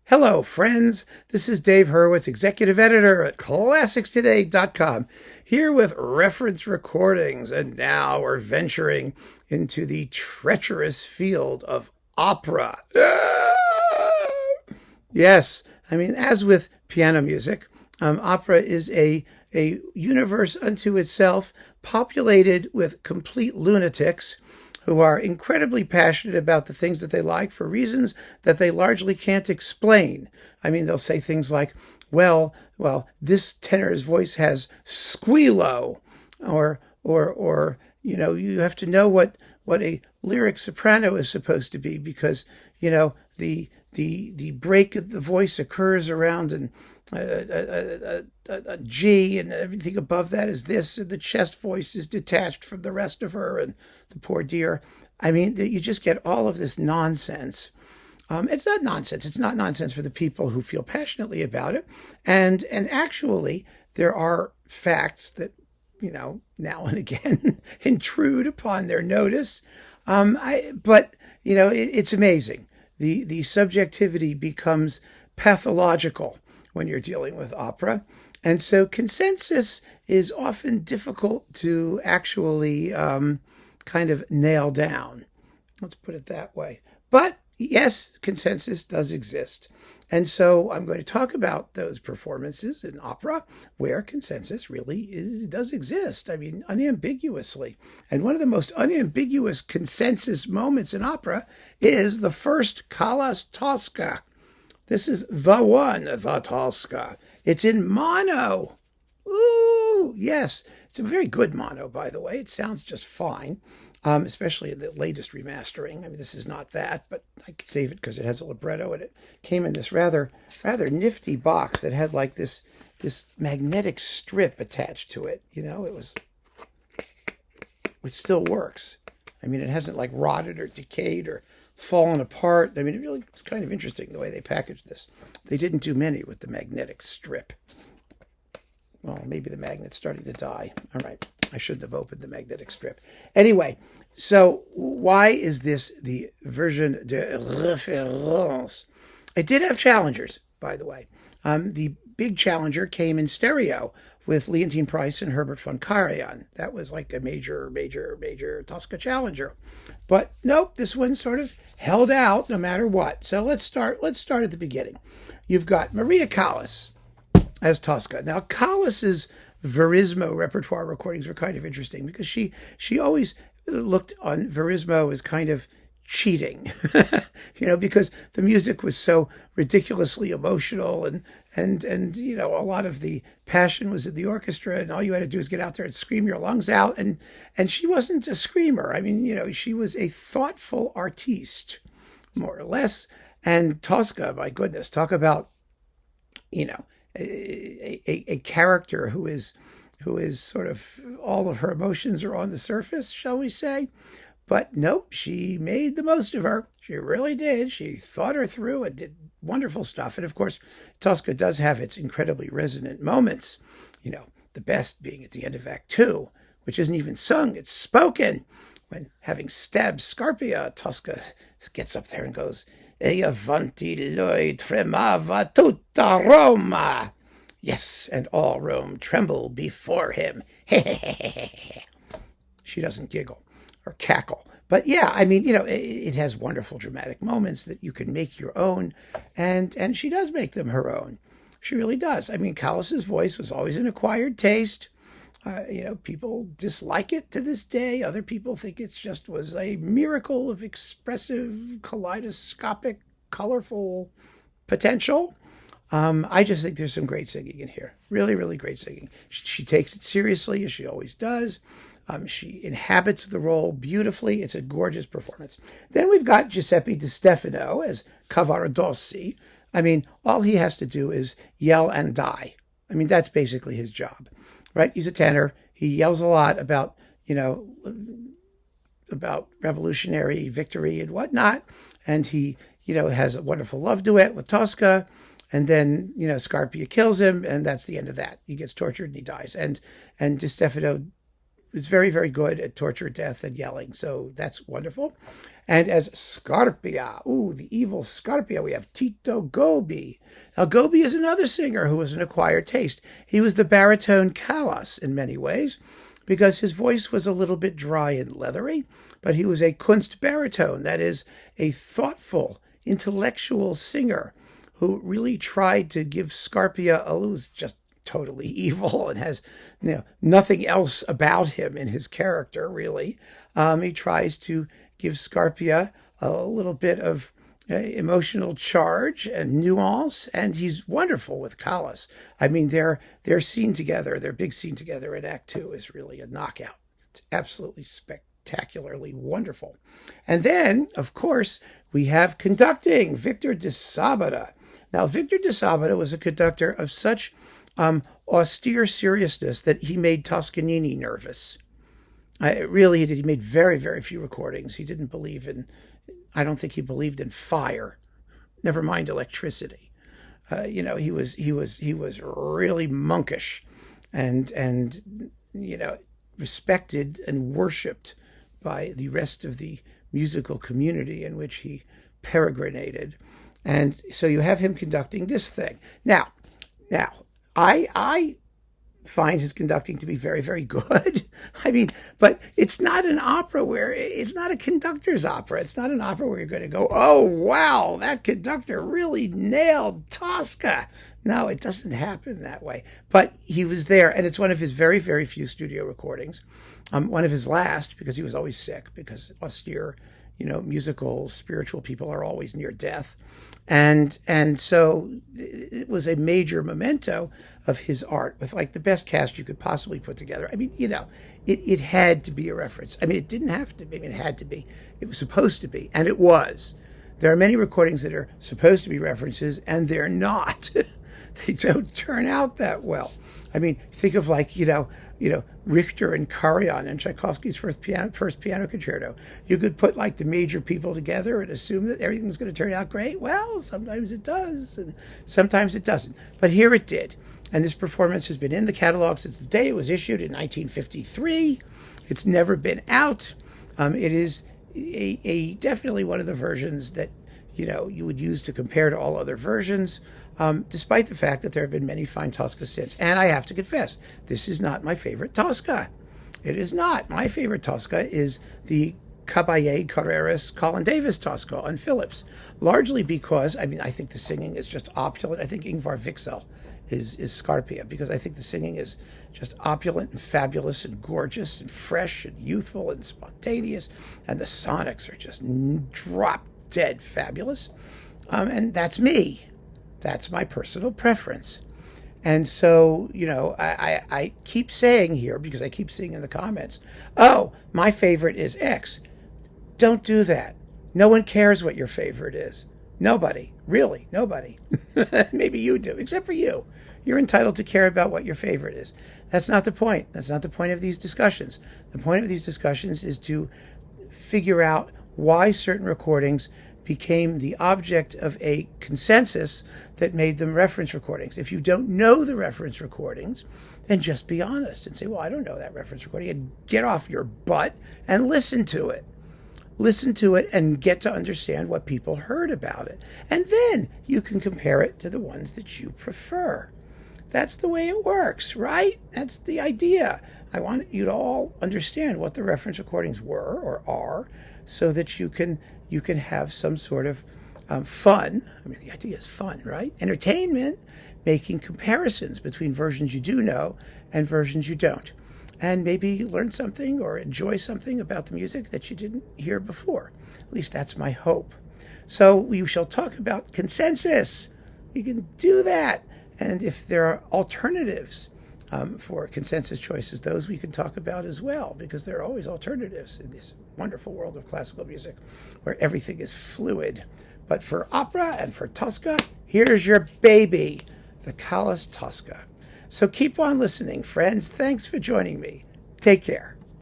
Hello, friends. This is Dave Hurwitz, executive editor at ClassicsToday.com, here with reference recordings. And now we're venturing into the treacherous field of opera. Yes, as with piano music, opera is a universe unto itself, populated with complete lunatics who are incredibly passionate about the things that they like for reasons that they largely can't explain. They'll say things like, well, this tenor's voice has squealo, or you have to know what a lyric soprano is supposed to be because, the break of the voice occurs around a G, and everything above that is this, and the chest voice is detached from the rest of her, and the poor dear. You just get all of this nonsense. It's not nonsense. It's not nonsense for the people who feel passionately about it. And actually, there are facts that, now and again intrude upon their notice. It's amazing. The subjectivity becomes pathological when you're dealing with opera. And so consensus is often difficult to actually kind of nail down. Let's put it that way. But yes, consensus does exist. And so I'm going to talk about those performances in opera where consensus really does exist. Unambiguously. And one of the most unambiguous consensus moments in opera is the first Callas Tosca. This is the one, the Tosca. It's in mono. Ooh, yes. It's a very good mono, by the way. It sounds just fine, especially in the latest remastering. This is not that, but I could save it because it has a libretto, and it came in this rather nifty box that had like this magnetic strip attached to it. It still works. It hasn't like rotted or decayed or fallen apart. It really was kind of interesting the way they packaged this. They didn't do many with the magnetic strip. Well, maybe the magnet's starting to die. All right. I shouldn't have opened the magnetic strip. Anyway, so why is this the version de référence? It did have challengers, by the way. The big challenger came in stereo with Leontine Price and Herbert von Karajan. That was like a major Tosca challenger. But nope, this one sort of held out no matter what. So let's start at the beginning. You've got Maria Callas as Tosca. Now, Callas's Verismo repertoire recordings were kind of interesting because she always looked on Verismo as kind of cheating, because the music was so ridiculously emotional and a lot of the passion was in the orchestra, and all you had to do is get out there and scream your lungs out. And she wasn't a screamer. She was a thoughtful artiste, more or less. And Tosca, my goodness, talk about, a character who is sort of, all of her emotions are on the surface, shall we say. But nope, she made the most of her. She really did. She thought her through and did wonderful stuff. And of course, Tosca does have its incredibly resonant moments. The best being at the end of Act 2, which isn't even sung, it's spoken. When, having stabbed Scarpia, Tosca gets up there and goes, "E avanti lui tremava tutta Roma." Yes, and all Rome trembled before him. She doesn't giggle or cackle. But yeah, it has wonderful dramatic moments that you can make your own, and she does make them her own. She really does. Callas's voice was always an acquired taste. People dislike it to this day. Other people think it just was a miracle of expressive, kaleidoscopic, colorful potential. I just think there's some great singing in here. Really, really great singing. She takes it seriously, as she always does. She inhabits the role beautifully. It's a gorgeous performance. Then we've got Giuseppe Di Stefano as Cavaradossi. All he has to do is yell and die. That's basically his job, right? He's a tenor. He yells a lot about revolutionary victory and whatnot. And he, has a wonderful love duet with Tosca. And then, Scarpia kills him, and that's the end of that. He gets tortured and he dies. And Di Stefano is very, very good at torture, death, and yelling. So that's wonderful. And as Scarpia, the evil Scarpia, we have Tito Gobbi. Now, Gobbi is another singer who was an acquired taste. He was the baritone Callas in many ways, because his voice was a little bit dry and leathery, but he was a Kunst baritone, that is, a thoughtful, intellectual singer who really tried to give Scarpia, who's just totally evil and has nothing else about him in his character, really. He tries to give Scarpia a little bit of emotional charge and nuance, and he's wonderful with Callas. I mean, their scene together, their big scene together in Act Two is really a knockout. It's absolutely spectacularly wonderful. And then, of course, we have conducting, Victor de Sabata. Now, Victor de Sabata was a conductor of such austere seriousness that he made Toscanini nervous. Really, he made very, very few recordings. He didn't believe in, I don't think he believed in fire, never mind electricity. He was really monkish and respected and worshipped by the rest of the musical community in which he peregrinated. And so you have him conducting this thing. Now, I find his conducting to be very, very good. I mean, but it's not an opera it's not a conductor's opera. It's not an opera where you're going to go, oh, wow, that conductor really nailed Tosca. No, it doesn't happen that way. But he was there, and it's one of his very, very few studio recordings. One of his last, because he was always sick, because austere, musical, spiritual people are always near death. And so it was a major memento of his art with like the best cast you could possibly put together. I mean, it had to be a reference. I mean, it didn't have to be. I mean, it had to be. It was supposed to be. And it was. There are many recordings that are supposed to be references, and they're not. They don't turn out that well. I mean, think of like, Richter and Karajan and Tchaikovsky's first piano concerto. You could put like the major people together and assume that everything's going to turn out great. Well, sometimes it does, and sometimes it doesn't. But here it did. And this performance has been in the catalog since the day it was issued in 1953. It's never been out. It is a definitely one of the versions that you would use to compare to all other versions, despite the fact that there have been many fine Toscas since. And I have to confess, this is not my favorite Tosca. It is not. My favorite Tosca is the Caballé Carreras Colin Davis Tosca on Phillips, largely because, I think the singing is just opulent. I think Ingvar Vixel is Scarpia, because I think the singing is just opulent and fabulous and gorgeous and fresh and youthful and spontaneous, and the sonics are just drop dead fabulous. And that's me. That's my personal preference. And so, I keep saying here, because I keep seeing in the comments, oh, my favorite is X. Don't do that. No one cares what your favorite is. Nobody. Really, nobody. Maybe you do, except for you. You're entitled to care about what your favorite is. That's not the point. That's not the point of these discussions. The point of these discussions is to figure out why certain recordings became the object of a consensus that made them reference recordings. If you don't know the reference recordings, then just be honest and say, well, I don't know that reference recording, and get off your butt and listen to it. Listen to it and get to understand what people heard about it. And then you can compare it to the ones that you prefer. That's the way it works, right? That's the idea. I want you to all understand what the reference recordings were or are, so that you can have some sort of fun. I mean, the idea is fun, right? Entertainment, making comparisons between versions you do know and versions you don't. And maybe learn something or enjoy something about the music that you didn't hear before. At least that's my hope. So we shall talk about consensus. You can do that. And if there are alternatives for consensus choices, those we can talk about as well, because there are always alternatives in this wonderful world of classical music where everything is fluid. But for opera and for Tosca, here's your baby, the Callas Tosca. So keep on listening, friends. Thanks for joining me. Take care.